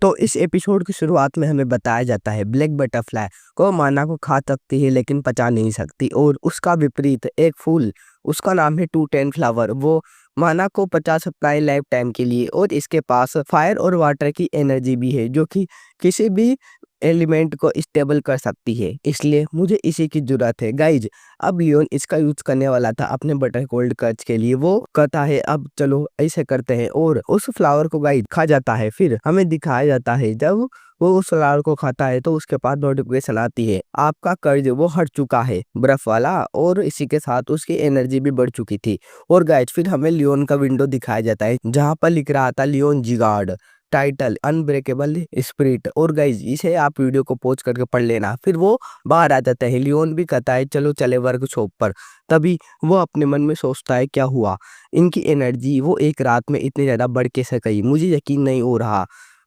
तो इस एपिसोड की शुरुआत में हमें बताया जाता है ब्लैक बटरफ्लाई को माना को खा सकती है लेकिन पचा नहीं सकती, और उसका विपरीत एक फूल, उसका नाम है टू टेन फ्लावर, वो माना को पचा सकता है लाइफ टाइम के लिए, और इसके पास फायर और वाटर की एनर्जी भी है जो कि किसी भी एलिमेंट को स्टेबल कर सकती है। इसलिए मुझे इसी की जरूरत है गाइज। अब लियोन इसका यूज करने वाला था अपने बटर कोल्ड कर्च के लिए। वो कहता है अब चलो ऐसे करते हैं, और उस फ्लावर को गाइज खा जाता है। फिर हमें दिखाया जाता है जब वो उस फ्लावर को खाता है तो उसके पास नोटिफिकेशन आती है, आपका कर्ज वो हट चुका है बर्फ वाला, और इसी के साथ उसकी एनर्जी भी बढ़ चुकी थी। और गाइज फिर हमें लियोन का विंडो दिखाया जाता है जहाँ पर लिख रहा था लियोन जिगार्ड, टाइटल अनब्रेकेबल स्पिरिट। और गाइज इसे आप वीडियो को पॉज करके पढ़ लेना। फिर वो बाहर आ जाता है, लियोन भी कहता है चलो चले वर्कशॉप पर। तभी वो अपने मन में सोचता है क्या हुआ, इनकी एनर्जी वो एक रात में इतनी ज़्यादा बढ़ कैसे गई, मुझे यकीन नहीं हो रहा।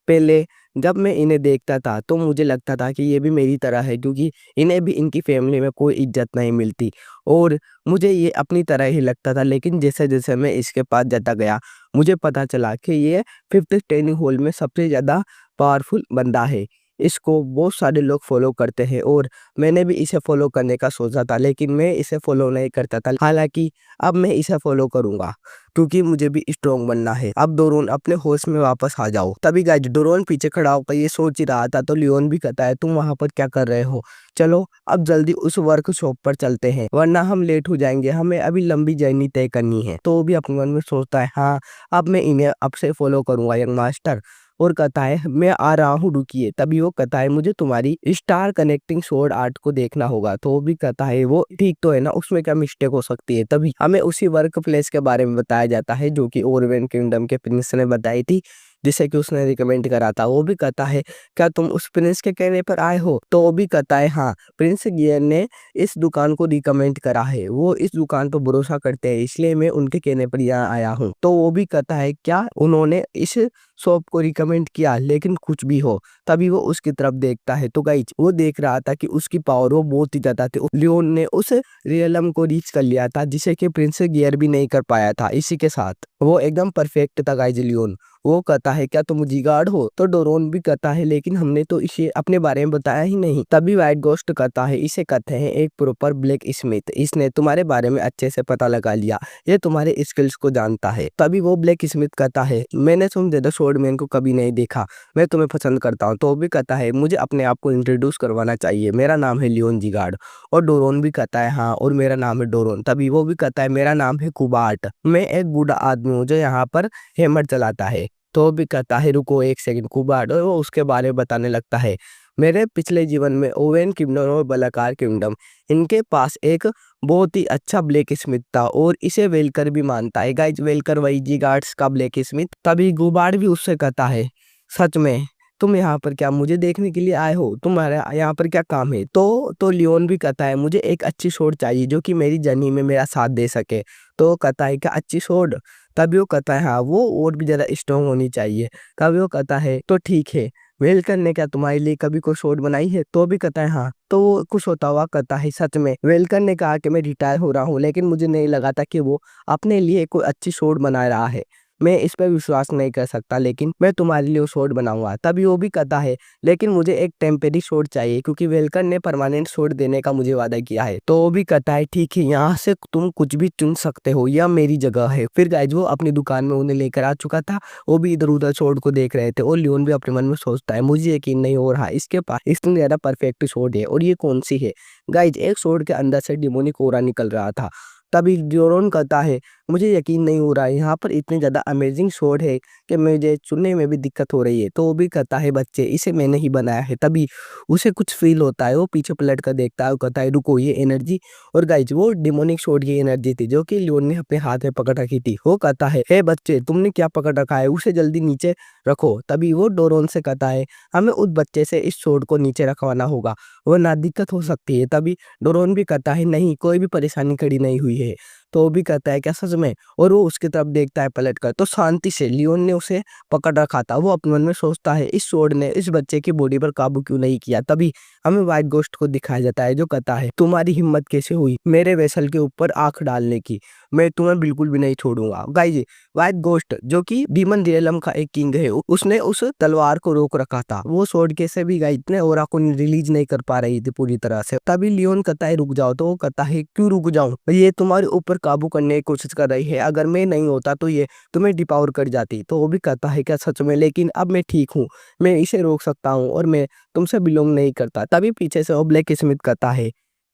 पहले जब मैं इन्हें देखता था तो मुझे लगता था कि ये भी मेरी तरह है, क्योंकि इन्हें भी इनकी फैमिली में कोई इज्जत नहीं मिलती, और मुझे ये अपनी तरह ही लगता था। लेकिन जैसे जैसे मैं इसके पास जाता गया मुझे पता चला कि ये फिफ्थ ट्रेनिंग हॉल में सबसे ज़्यादा पावरफुल बंदा है। इसको बहुत सारे लोग फॉलो करते हैं, और मैंने भी इसे फॉलो करने का सोचा था, लेकिन मैं इसे फॉलो नहीं करता था। हालांकि अब मैं इसे फॉलो करूंगा क्योंकि मुझे भी स्ट्रॉन्ग बनना है। अब डोरोन अपने होश में वापस आ जाओ। तभी गाइज डोरोन पीछे खड़ा होकर ये सोच ही रहा था, तो लियोन भी कहता है तुम वहां पर क्या कर रहे हो, चलो अब जल्दी उस वर्कशॉप पर चलते हैं वरना हम लेट हो जाएंगे, हमें अभी लंबी जर्नी तय करनी है। तो वो भी अपने मन में सोचता है हाँ अब मैं इन्हें अब से फॉलो करूंगा यंग मास्टर, और कहता है मैं आ रहा हूँ रुकिए। तभी वो कहता है मुझे तुम्हारी स्टार कनेक्टिंग स्वॉर्ड आर्ट को देखना होगा। तो वो भी कहता है वो ठीक तो है ना, उसमें क्या मिस्टेक हो सकती है। तभी हमें उसी वर्क प्लेस के बारे में बताया जाता है जो कि ओरवेन किंगडम के प्रिंस ने बताई थी, जिसे कि उसने रिकमेंड करा था। वो भी कहता है क्या तुम उस प्रिंस के कहने पर आए हो। तो वो भी कहता है हाँ, प्रिंस गियर ने इस दुकान को रिकमेंड करा है, वो इस दुकान पर भरोसा करते हैं, इसलिए मैं उनके कहने पर यहाँ आया हूँ। तो वो भी कहता है क्या उन्होंने इस शॉप को रिकमेंड किया, लेकिन कुछ भी हो। तभी वो उसकी तरफ देखता है तो गाइज वो देख रहा था कि उसकी पावर वो बहुत ही ज्यादा थी। लियोन ने उस रियलम को रीच कर लिया था जिसे कि प्रिंस गियर भी नहीं कर पाया था। इसी के साथ वो एकदम परफेक्ट था गाइज लियोन। वो कहता है क्या तुम जिगार्ड हो। तो डोरोन भी कहता है लेकिन हमने तो इसे अपने बारे में बताया ही नहीं। तभी व्हाइट गोस्ट कहता है इसे कहते हैं एक प्रॉपर ब्लैक स्मिथ, इसने तुम्हारे बारे में अच्छे से पता लगा लिया, ये तुम्हारे स्किल्स को जानता है। तभी वो ब्लैक स्मिथ कहता है मैंने तुम ज्यादा स्वॉर्डमैन को कभी नहीं देखा, मैं तुम्हें पसंद करता हूँ। तो वो भी कहता है मुझे अपने आप को इंट्रोड्यूस करवाना चाहिए, मेरा नाम है लियोन जिगार्ड। और डोरोन भी कहता है हाँ और मेरा नाम है डोरोन। तभी वो भी कहता है मेरा नाम है कुबार्ट, मैं एक बूढ़ा आदमी हूँ जो यहाँ पर हैमर चलाता है। तो वो भी कहता है रुको एक सेकंड कुबार्ट, और वो उसके बारे में बताने लगता है मेरे पिछले जीवन में ओवेन किंगडम और बलाकार किंगडम, इनके पास एक बहुत ही अच्छा ब्लैक स्मिथ था, और इसे वेलकर भी मानता है। गाइज वेलकर वही जिगार्ड्स का ब्लैक स्मिथ। तभी गुबार्ड भी उससे कहता है सच में तुम यहाँ पर क्या मुझे देखने के लिए आए हो, तुम्हारा यहाँ पर क्या काम है। तो लियोन भी कहता है मुझे एक अच्छी शॉट चाहिए जो कि मेरी जर्नी में मेरा साथ दे सके। तो वो कहता है क्या अच्छी शॉट। तभी वो कहता है हाँ वो और भी ज्यादा स्ट्रॉन्ग होनी चाहिए। तभी वो कहता है तो ठीक है, वेलकर ने क्या तुम्हारे लिए कभी कोई शॉट बनाई है। तो भी कहता है हाँ। तो वो खुश होता हुआ कहता है सच में वेलकर ने कहा कि मैं रिटायर हो रहा हूँ, लेकिन मुझे नहीं लगा था कि वो अपने लिए कोई अच्छी शॉट बना रहा है, मैं इस पर विश्वास नहीं कर सकता, लेकिन मैं तुम्हारे लिए शॉट बनाऊंगा। तभी वो भी कहता है लेकिन मुझे एक टेम्परेरी शॉट चाहिए क्योंकि वेलकर ने परमानेंट शॉट देने का मुझे वादा किया है। तो वो भी कहता है ठीक है, यहाँ से तुम कुछ भी चुन सकते हो, यह मेरी जगह है। फिर गाइज वो अपनी दुकान में उन्हें लेकर आ चुका था, वो भी इधर उधर शॉट को देख रहे थे, और लियोन भी अपने मन में सोचता है मुझे यकीन नहीं हो रहा इसके पास इतनी ज्यादा परफेक्ट शॉट है, और ये कौन सी है। गाइज एक शॉट के अंदर से डिमोनिक ओरा निकल रहा था। तभी डोरोन कहता है मुझे यकीन नहीं हो रहा है, यहाँ पर इतनी ज़्यादा अमेजिंग शॉट है कि मुझे चुनने में भी दिक्कत हो रही है। तो वो भी कहता है बच्चे इसे मैंने ही बनाया है। तभी उसे कुछ फील होता है, वो पीछे पलट कर देखता है, वो कहता है रुको ये एनर्जी। और गाइज वो डिमोनिक शॉट की एनर्जी थी जो कि लियोन ने अपने हाथ में पकड़ रखी थी। वो कहता है हे बच्चे तुमने क्या पकड़ रखा है, उसे जल्दी नीचे रखो। तभी वो डोरोन से कहता है हमें उस बच्चे से इस शॉट को नीचे रखवाना होगा वरना दिक्कत हो सकती है। तभी डोरोन भी कहता है नहीं कोई भी परेशानी खड़ी नहीं हुई है। तो वो भी कहता है क्या सच में। और वो उसकी तरफ देखता है पलट कर, तो शांति से लियोन ने उसे पकड़ रखा था। वो अपने मन में सोचता है इस शॉट ने इस बच्चे की बॉडी पर काबू क्यों नहीं किया। तभी हमें व्हाइट गोस्ट को दिखाया जाता है जो कहता है तुम्हारी हिम्मत कैसे हुई मेरे वेसल के ऊपर आंख डालने की। मैं तुम्हें बिल्कुल भी नहीं छोड़ूंगा। गाइज व्हाइट गोस्ट जो कि डीमन रियलम का एक किंग है, उसने उस तलवार को रोक रखा था। वो स्वॉर्ड कैसे भी गाइज इतने ओरा को रिलीज नहीं कर पा रही थी पूरी तरह से। तभी लियोन कहता है रुक जाओ, तो वो कहता है क्यों रुक जाऊं, ये तुम्हारे ऊपर काबू करने की कोशिश कर रही है, अगर मैं नहीं होता तो ये तुम्हें डिपावर कर जाती। तो वो भी कहता है क्या सच में, लेकिन अब मैं ठीक हूँ, मैं इसे रोक सकता हूँ और मैं तुमसे बिलोंग नहीं करता। तभी पीछे से वो ब्लैक स्मिथ कहता है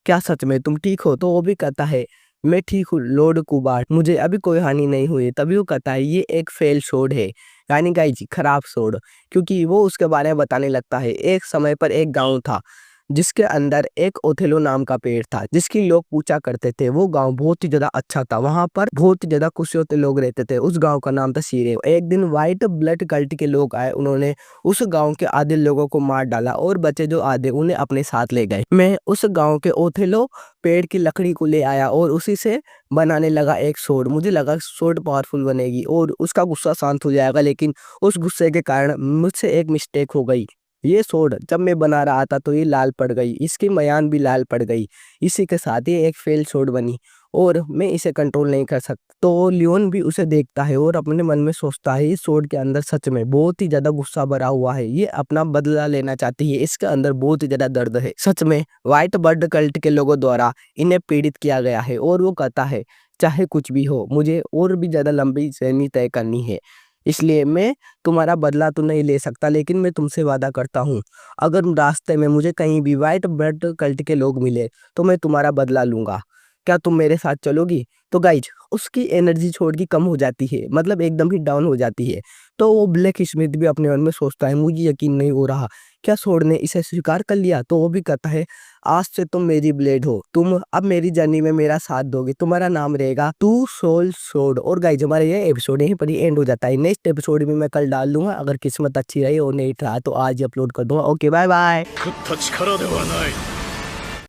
क्या सच में तुम ठीक हो। तो वो भी कहता है मैं ठीक हूँ लॉर्ड कुबार्ट, मुझे अभी कोई हानि नहीं हुई। तभी वो कहता है ये एक फेल शोड है, यानी गाइज खराब शोड, क्योंकि वो उसके बारे में बताने लगता है एक समय पर एक गांव था जिसके अंदर एक ओथेलो नाम का पेड़ था, जिसकी लोग पूजा करते थे। वो गांव बहुत ही ज्यादा अच्छा था, वहां पर बहुत ही ज्यादा खुशियों से लोग रहते थे। उस गांव का नाम था सीरे। एक दिन व्हाइट ब्लड कल्ट के लोग आए, उन्होंने उस गांव के आधे लोगों को मार डाला और बचे जो आधे उन्हें अपने साथ ले गए। मैं उस गांव के ओथेलो पेड़ की लकड़ी को ले आया और उसी से बनाने लगा एक सोड। मुझे लगा सोड पावरफुल बनेगी और उसका गुस्सा शांत हो जाएगा, लेकिन उस गुस्से के कारण मुझसे एक मिस्टेक हो गई। ये सोड जब मैं बना रहा था तो ये लाल पड़ गई, इसकी मयान भी लाल पड़ गई, इसी के साथ ये एक फेल सोड बनी और मैं इसे कंट्रोल नहीं कर सकता। तो लियोन भी उसे देखता है और अपने मन में सोचता है इस सोड के अंदर सच में बहुत ही ज्यादा गुस्सा भरा हुआ है, ये अपना बदला लेना चाहती है, इसके अंदर बहुत ही ज्यादा दर्द है। सच में व्हाइट बर्ड कल्ट के लोगों द्वारा इन्हें पीड़ित किया गया है और वो कहता है चाहे कुछ भी हो, मुझे और भी ज्यादा लंबी जर्नी तय करनी है, इसलिए मैं तुम्हारा बदला तो नहीं ले सकता, लेकिन मैं तुमसे वादा करता हूँ अगर रास्ते में मुझे कहीं भी व्हाइट ब्लड कल्ट के लोग मिले तो मैं तुम्हारा बदला लूंगा। क्या तुम मेरे साथ चलोगी। तो गाइज उसकी एनर्जी छोड़ की कम हो जाती है, मतलब एकदम ही डाउन हो जाती है। तो वो ब्लैक स्मिथ भी अपने मन में सोचता है मुझे यकीन नहीं हो रहा क्या सोड ने इसे स्वीकार कर लिया। तो वो भी कहता है आज से तुम मेरी ब्लेड हो, तुम अब मेरी जर्नी में मेरा साथ दोगे, तुम्हारा नाम रहेगा टू सोल सोड। और गाइज हमारा ये एपिसोड यहीं पर ही एंड हो जाता है। नेक्स्ट एपिसोड में मैं कल डाल दूंगा, अगर किस्मत अच्छी रही और नहीं रहा तो आज ही अपलोड कर दूंगा। Okay bye bye.